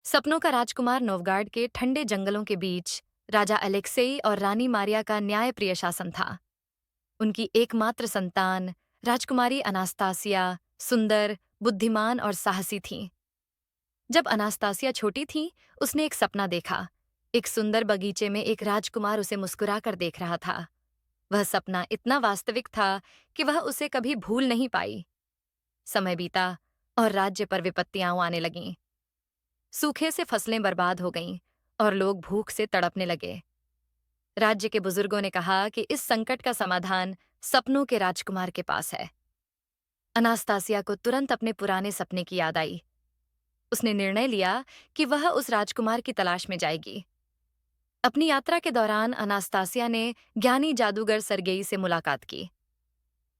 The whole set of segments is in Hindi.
सपनों का राजकुमार नोवगार्ड के ठंडे जंगलों के बीच राजा अलेक्सेई और रानी मारिया का न्यायप्रिय शासन था। उनकी एकमात्र संतान राजकुमारी अनास्तासिया सुंदर, बुद्धिमान और साहसी थी। जब अनास्तासिया छोटी थी, उसने एक सपना देखा। एक सुंदर बगीचे में एक राजकुमार उसे मुस्कुराकर देख रहा था। वह सपना इतना वास्तविक था कि वह उसे कभी भूल नहीं पाई। समय बीता और राज्य पर विपत्तियां आने लगीं। सूखे से फसलें बर्बाद हो गईं और लोग भूख से तड़पने लगे। राज्य के बुजुर्गों ने कहा कि इस संकट का समाधान सपनों के राजकुमार के पास है। अनास्तासिया को तुरंत अपने पुराने सपने की याद आई। उसने निर्णय लिया कि वह उस राजकुमार की तलाश में जाएगी। अपनी यात्रा के दौरान अनास्तासिया ने ज्ञानी जादूगर सरगेई से मुलाकात की।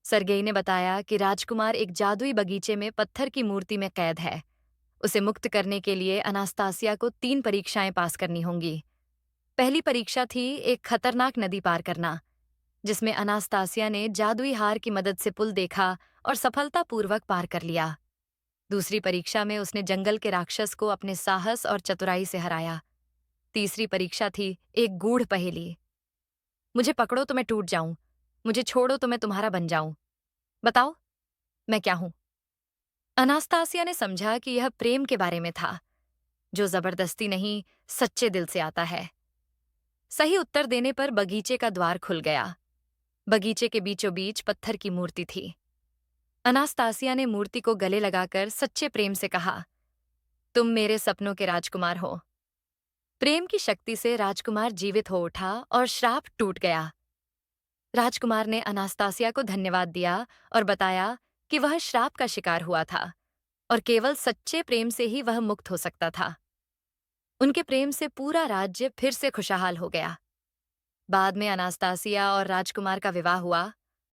सरगेई ने बताया कि राजकुमार एक जादुई बगीचे में पत्थर की मूर्ति में कैद है। उसे मुक्त करने के लिए अनास्तासिया को 3 परीक्षाएं पास करनी होंगी। पहली परीक्षा थी एक खतरनाक नदी पार करना, जिसमें अनास्तासिया ने जादुई हार की मदद से पुल देखा और सफलतापूर्वक पार कर लिया। दूसरी परीक्षा में उसने जंगल के राक्षस को अपने साहस और चतुराई से हराया। तीसरी परीक्षा थी एक गूढ़ पहेली। मुझे पकड़ो तो मैं टूट जाऊं, मुझे छोड़ो तो मैं तुम्हारा बन जाऊं। बताओ, मैं क्या हूं? अनास्तासिया ने समझा कि यह प्रेम के बारे में था, जो जबरदस्ती नहीं, सच्चे दिल से आता है। सही उत्तर देने पर बगीचे का द्वार खुल गया। बगीचे के बीचों बीच पत्थर की मूर्ति थी। अनास्तासिया ने मूर्ति को गले लगाकर सच्चे प्रेम से कहा, तुम मेरे सपनों के राजकुमार हो। प्रेम की शक्ति से राजकुमार जीवित हो उठा और श्राप टूट गया। राजकुमार ने अनास्तासिया को धन्यवाद दिया और बताया कि वह श्राप का शिकार हुआ था और केवल सच्चे प्रेम से ही वह मुक्त हो सकता था। उनके प्रेम से पूरा राज्य फिर से खुशहाल हो गया। बाद में अनास्तासिया और राजकुमार का विवाह हुआ